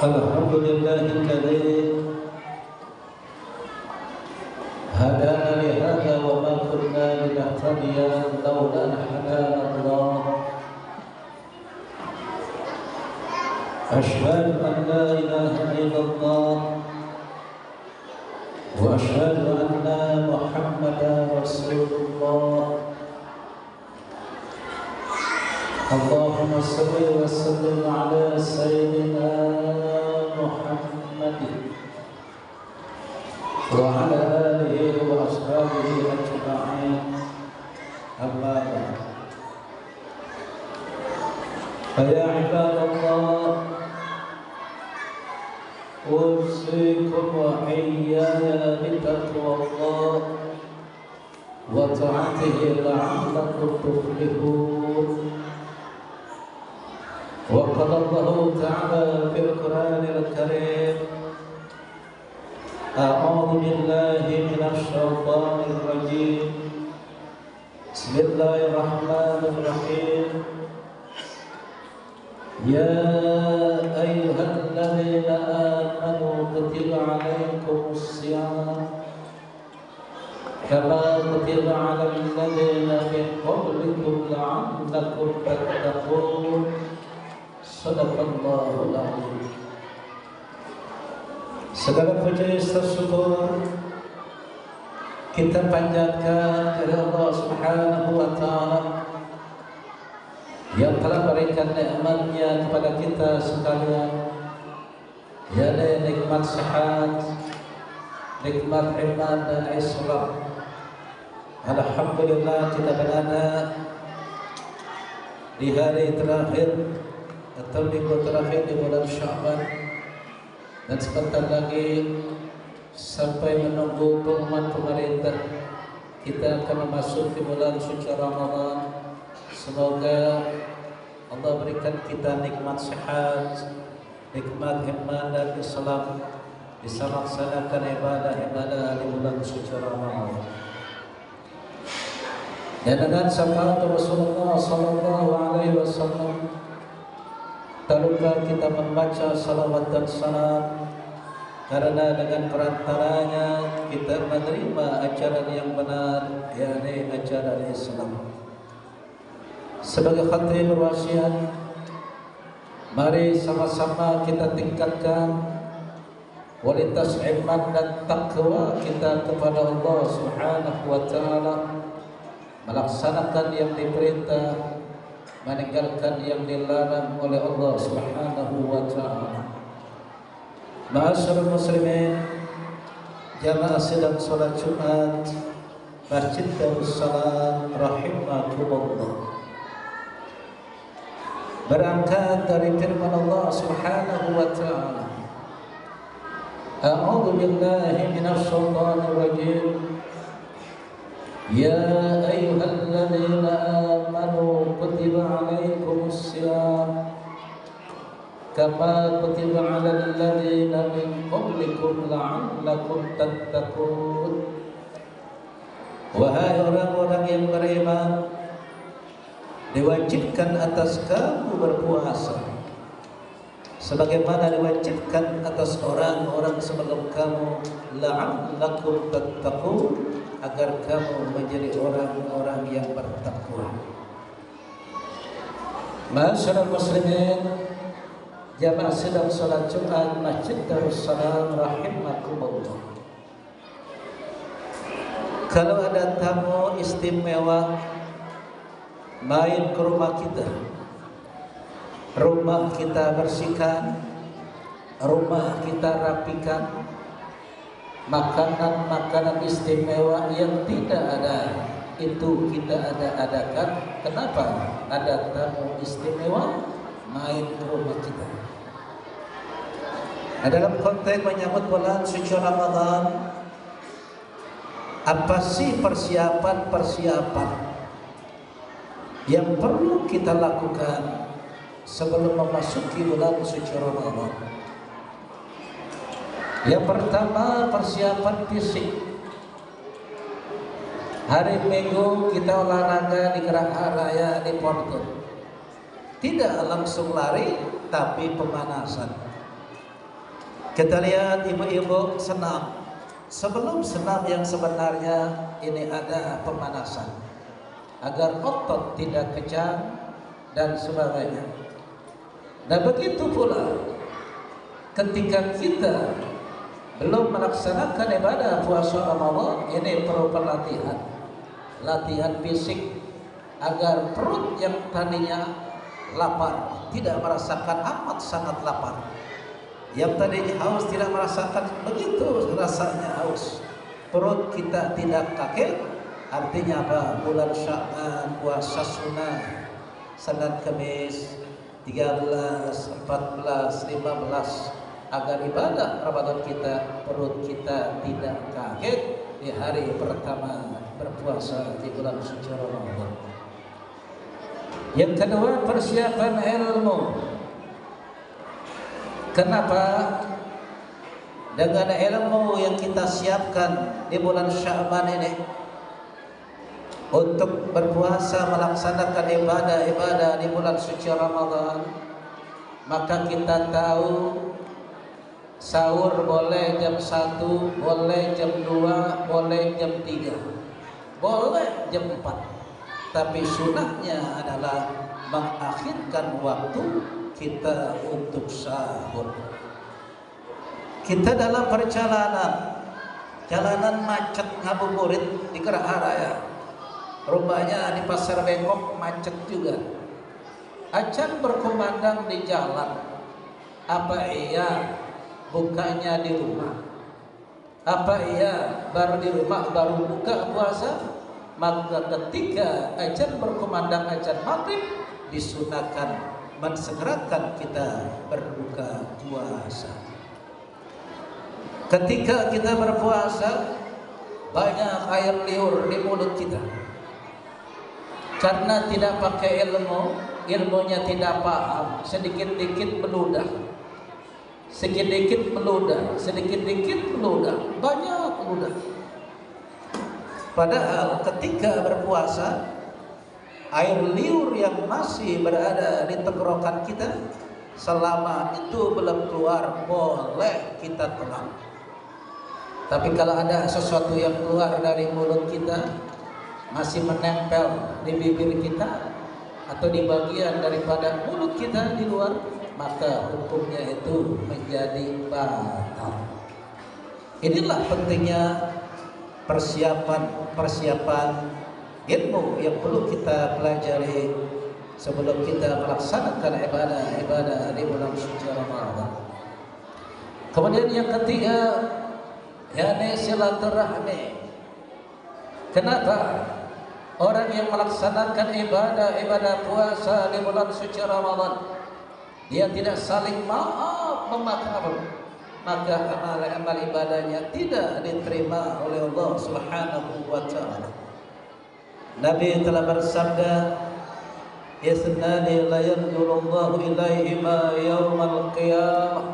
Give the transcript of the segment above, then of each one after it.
الحمد لله الذي هدانا لهذا وما كنا لنهتدي لولا أن هدانا الله. أشهد أن لا إله إلا الله وأشهد أن محمدا رسول الله. اللهم صل وسلم على سيدنا محمد وعلى آله وأصحابه أجمعين. أما بعد، فيا عباد الله، أوصيكم وإياي بتقوى الله وطاعته لعلكم تفلحون. وقال الله تعالى في القرآن الكريم: أعوذ بالله من الشيطان الرجيم، بسم الله الرحمن الرحيم. يا أيها الذين آمنوا كتب عليكم الصيام كما كتب على الذين من قبلكم لعلكم تتقون. Sadaqallahul Azim. Segala puji syukur kita panjatkan kepada Allah Subhanahu wa taala yang telah berikan nikmat-Nya kepada kita sekalian, yaitu nikmat sehat, nikmat iman dan Islam. Alhamdulillah kita berada di hari terakhir atau minggu terakhir di bulan Sya'ban, dan sebentar lagi sampai menunggu pengumuman pemerintah kita akan memasuki bulan suci Ramadan. Semoga Allah berikan kita nikmat sehat, nikmat iman dan Islam, bisa melaksanakan ibadah-ibadah di bulan suci Ramadan. Dan dengan syafaat Rasulullah sallallahu alaihi wasallam, tak lupa kita membaca salawat dan salam, karena dengan perantaranya kita menerima ajaran yang benar, yakni ajaran Islam. Sebagai khatib berwasiat, mari sama-sama kita tingkatkan kualitas iman dan takwa kita kepada Allah Subhanahu wa taala, melaksanakan yang diperintah, meninggalkan yang dilarang oleh Allah Subhanahu wa taala. Ma'asyiral muslimin, jamaah sidang salat Jumat Masjid Darussalam rahimakumullah. Berangkat dari firman Allah Subhanahu wa taala, A'udzu billahi minasy syaithanir rajim. Ya ayyuhalladzina amanu kutiba alaikumus syiyam kama kutiba alal ladzina min qablikum la'allakum tattaqun. Wahai orang-orang yang beriman, diwajibkan atas kamu berpuasa sebagaimana diwajibkan atas orang-orang sebelum kamu, la'allakum tattaqun, agar kamu menjadi orang-orang yang bertakwa. Ma'asyiral muslimin, jamaah sidang salat Jumat Masjid Darussalam rahimakumullah. Kalau ada tamu istimewa main ke rumah kita, rumah kita bersihkan, rumah kita rapikan, makanan-makanan istimewa yang tidak ada itu kita adakan. Kenapa? Ada tamu istimewa main ke rumah kita. Nah, dalam konteks menyambut bulan suci Ramadan, apa sih persiapan yang perlu kita lakukan sebelum memasuki bulan suci Ramadan? Yang pertama, persiapan fisik. Hari Minggu kita olahraga di Geraha Raya di Porto. Tidak langsung lari, tapi pemanasan. Kita lihat ibu-ibu senam. Sebelum senam yang sebenarnya ini ada pemanasan agar otot tidak kejang dan sebagainya. Dan begitu pula ketika kita belum melaksanakan ibadah puasa Ramadan, ini perlu pelatihan, latihan fisik agar perut yang tadinya lapar tidak merasakan amat sangat lapar. Yang tadinya haus tidak merasakan begitu rasanya haus. Perut kita tidak kaget. Artinya apa? Bulan Sya'ban, puasa sunnah, Senin Kamis 13, 14, 15, agar ibadah Ramadan kita, perut kita tidak kaget di hari pertama berpuasa di bulan suci Ramadan. Yang kedua, persiapan ilmu. Kenapa? Dengan ilmu yang kita siapkan di bulan Sya'ban ini untuk berpuasa melaksanakan ibadah-ibadah di bulan suci Ramadan, maka kita tahu sahur boleh jam 1, boleh jam 2, boleh jam 3, boleh jam 4. Tapi sunahnya adalah mengakhirkan waktu kita untuk sahur. Kita dalam perjalanan, jalanan macet ngabuburit di Geraha Raya, rupanya di Pasar Bengkok macet juga. Acan berkumandang di jalan, apa iya bukanya di rumah? Apa iya baru di rumah baru buka puasa? Maka ketika acan berkumandang acan maghrib, disunahkan mensegerakan kita berbuka puasa. Ketika kita berpuasa, banyak air liur di mulut kita karena tidak pakai ilmu, ilmunya tidak paham, sedikit-dikit meludah, sedikit-dikit meludah, sedikit-dikit meludah, banyak meludah. Padahal ketika berpuasa, air liur yang masih berada di tenggorokan kita, selama itu belum keluar, boleh kita telan. Tapi kalau ada sesuatu yang keluar dari mulut kita, masih menempel di bibir kita atau di bagian daripada mulut kita di luar, maka hukumnya itu menjadi batal. Inilah pentingnya persiapan ilmu yang perlu kita pelajari sebelum kita melaksanakan ibadah di bulan suci Ramadan. Kemudian yang ketiga, yakni silaturahmi. Kenapa orang yang melaksanakan ibadah puasa di bulan suci Ramadan dia tidak saling maaf memaafkan, maka amal ibadahnya tidak diterima oleh Allah Subhanahu wa taala. Nabi telah bersabda, "Yasnani la yanzurullahu ilaihima yaumal qiyamah."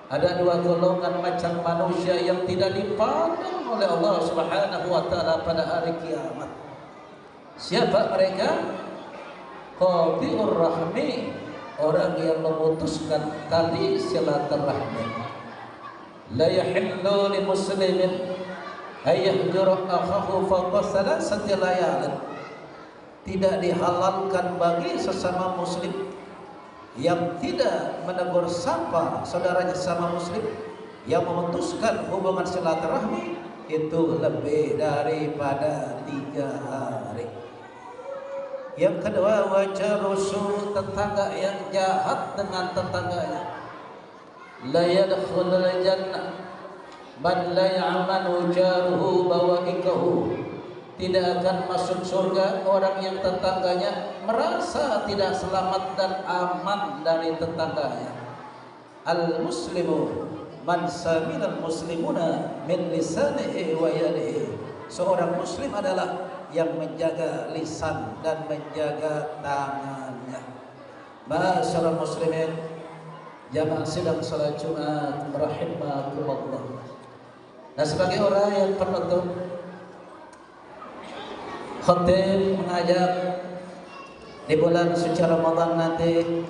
Ada dua golongan macam manusia yang tidak dipandang oleh Allah Subhanahu wa taala pada hari kiamat. Siapa mereka? Qati'ur rahmi, orang yang memutuskan tali silaturahmi. La yahillu li muslimin ay yahjura akhahu fawqa salasati layalin. Tidak dihalalkan bagi sesama muslim yang tidak menegur sapa saudaranya sama muslim yang memutuskan hubungan silaturahmi itu lebih daripada 3 hari. Yang kedua, wajah rusuh, tetangga yang jahat dengan tetangganya. La yadkhulul jannah man la ya'manu jaruhu bawaikahu. Tidak akan masuk surga orang yang tetangganya merasa tidak selamat dan aman dari tetangganya. Al-muslimu man saminal muslimuna min lisanihi wa yadihi. Seorang muslim adalah yang menjaga lisan dan menjaga tangannya. Ma'asyiral muslimin, jamaah sidang salat Jumat rahimakumullah. Nah, sebagai orang yang penutup, khatib mengajak di bulan suci Ramadan nanti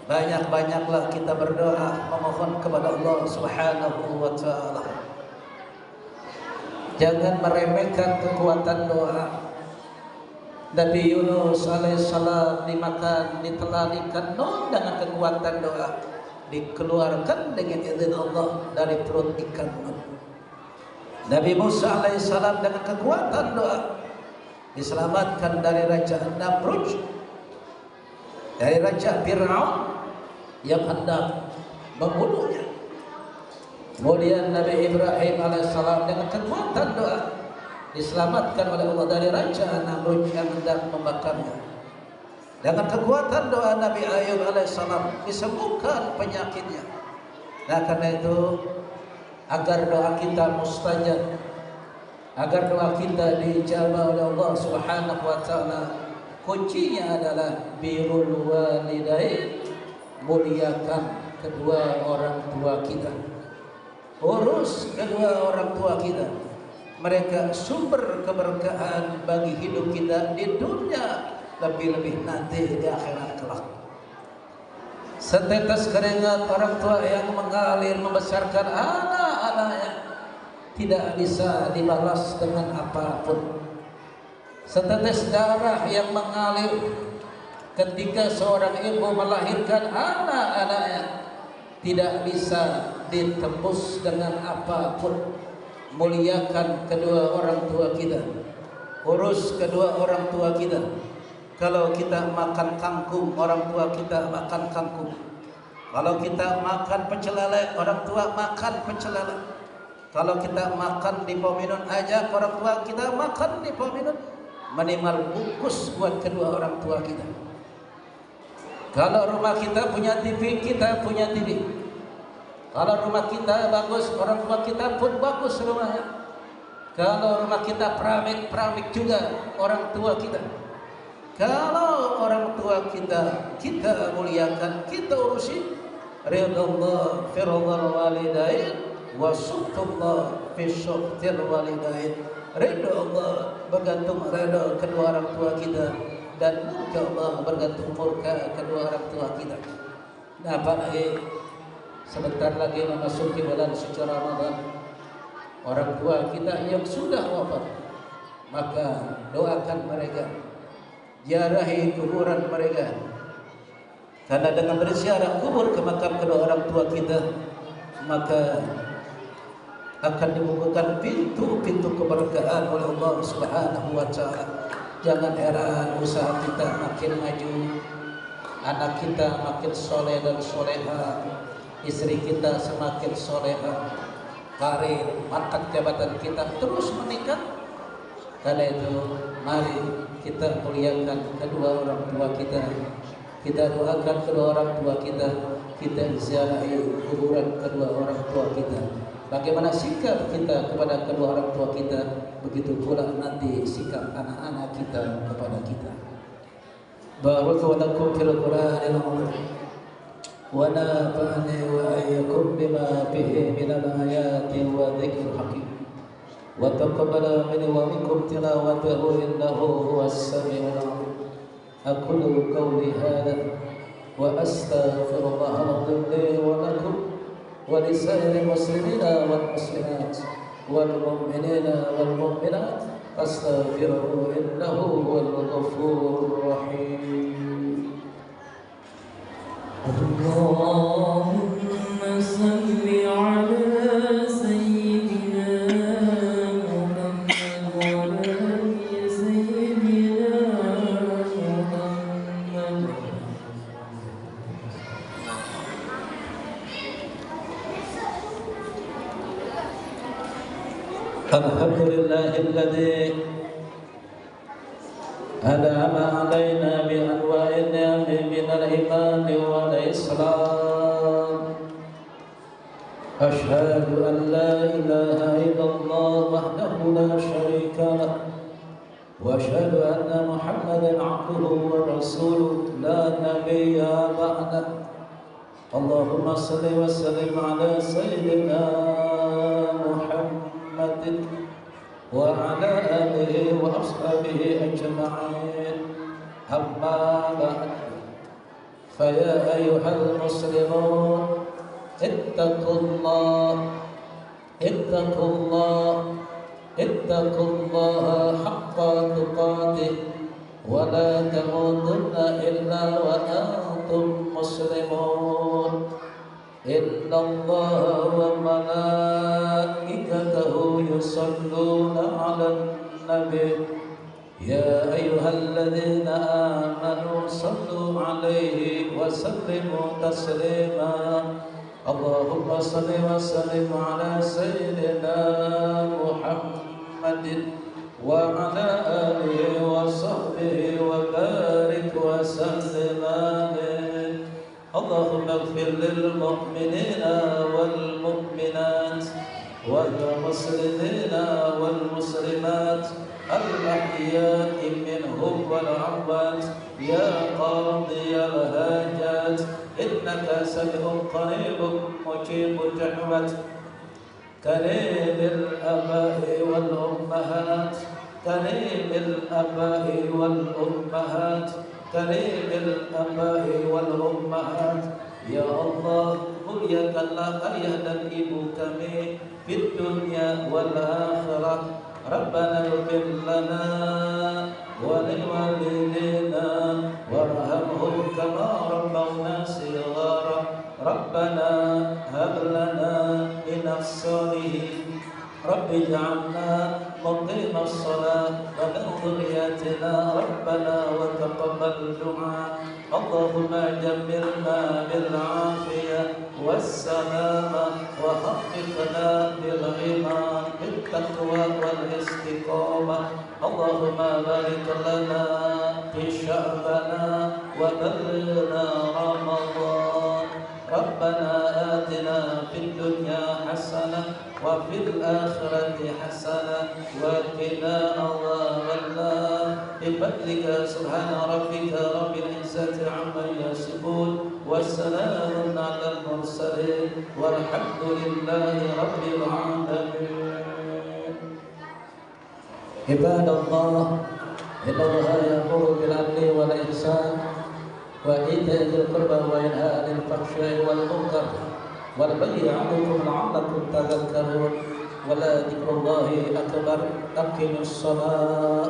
banyak-banyaklah kita berdoa memohon kepada Allah Subhanahu wa taala. Jangan meremehkan kekuatan doa. Nabi Yunus alaihissalam dimakan, ditelan Nuh dengan kekuatan doa, dikeluarkan dengan izin Allah dari perut ikan Nuh. Nabi Musa alaihissalam dengan kekuatan doa diselamatkan dari Raja Namrud, dari Raja Fir'aun yang hendak membunuhnya. Kemudian Nabi Ibrahim alaihissalam dengan kekuatan doa diselamatkan oleh Allah dari Raja Namrud yang hendak membakarnya. Dengan kekuatan doa Nabi Ayub alaihissalam disembuhkan penyakitnya. Nah, karena itu agar doa kita mustajab, agar doa kita dijabah oleh Allah Subhanahu wa taala, kuncinya adalah birrul walidain, muliakan kedua orang tua kita. Urus kedua orang tua kita. Mereka sumber keberkahan bagi hidup kita di dunia, lebih-lebih nanti di akhirat kelak. Setetes keringat orang tua yang mengalir membesarkan anak-anaknya tidak bisa dibalas dengan apapun. Setetes darah yang mengalir ketika seorang ibu melahirkan anak-anaknya tidak bisa ditembus dengan apapun. Muliakan kedua orang tua kita, urus kedua orang tua kita. Kalau kita makan kangkung, orang tua kita makan kangkung. Kalau kita makan pecel lele, orang tua makan pecel lele. Kalau kita makan di Pominun aja, orang tua kita makan di Pominun. Minimal bungkus buat kedua orang tua kita. Kalau rumah kita punya TV, kita punya TV. Kalau rumah kita bagus, orang tua kita pun bagus rumahnya. Kalau rumah kita peramik juga orang tua kita. Kalau orang tua kita muliakan, kita urusi. Ridallah firallal walidain wa suhtullah fi suhtil walidain. Ridha Allah bergantung ridha kedua orang tua kita, dan murka Allah bergantung murka kedua orang tua kita. Nah, apalagi sebentar lagi memasuki bulan suci Ramadan. Orang tua kita yang sudah wafat, maka doakan mereka, ziarahi kuburan mereka, karena dengan berziarah kubur ke makam kedua orang tua kita, maka akan dibukakan pintu-pintu keberkahan oleh Allah Subhanahu wa taala. Jangan heran usaha kita makin maju, anak kita makin soleh dan soleha, istri kita semakin soleha, karir, pangkat jabatan kita terus meningkat. Karena itu mari kita muliakan kedua orang tua kita, kita doakan kedua orang tua kita, kita ziarahi kuburan kedua orang tua kita. Bagaimana sikap kita kepada kedua orang tua kita, begitu pula nanti sikap anak-anak kita kepada kita. Barakallahu fil Qur'anil azim. ونافعني وإياكم بما فيه من الآيات والذكر الحكيم وتقبل مني ومنكم تلاوته إنه هو السميع العليم. أقول قولي هذا وأستغفر الله العظيم لي ولكم ولسائر المسلمين والمسلمات والمؤمنين والمؤمنات فاستغفروه إنه هو الغفور الرحيم. اللهم صل على سيدنا محمد وعلى آل سيدنا محمد. الحمد لله الذي أنعم علينا بأنواع النعم من الإيمان والإسلام. أشهد أن لا إله إلا الله وحده لا شريك له، وأشهد أن محمدا عبده ورسوله لا نبي بعده. اللهم صل وسلم على سيدنا محمد وعلى آله وأصحابه أجمعين. أما بعد، فيا أيها المسلمون اتقوا الله اتقوا الله اتقوا الله حق تقاته ولا تموتن إلا وأنتم مسلمون إن الله وملائكته يصلون على النبي يا أيها الذين آمنوا صلوا عليه وسلموا تسليما اللهم صل وسلم على سيدنا محمد وعلى آله وصحبه وبارك وسلم عليه اللهم اغفر للمؤمنين والمؤمنات والمسلمين والمسلمات الأحياء منهم والأموات يا قاضي الحاجات إنك سميع قريب مجيب الدعوات كريم الآباء والأمهات كريم الآباء والأمهات كريم الآباء والأمهات Ya Allah, muliakanlah ayah dan ibu kami di dunia wal akhirat. Rabbana ighfir lana wa liwalidina warhamhum kama rabbawna shighara. Rabbana hab lana minas solihin. Rabbi ij'alna muqimas shalah wa min dhurriyyatina rabbana wa taqabbal du'a. Allahumma jammilna bil afiyah was salamah wa haqqiqna bil iman bil taqwa wal istiqamah. Allahumma barik lana fi sya'bana wa ballighna Ramadan. Rabbana atina fid dunya hasanah wa fil akhirati hasanah wa qina adzabannar. Bifadlika subhana rabbika rabbil izzati amma yasifun wassalamun alal mursalin walhamdulillahi rabbil alamin. Ibadallah, innallaha ya'muru bil 'adli wal ihsan وإيتاء ذي القربى وينهى عن الفحشاء والمنكر والبغي يعظكم لعلكم تذكرون ولذكر الله أكبر أقم الصلاة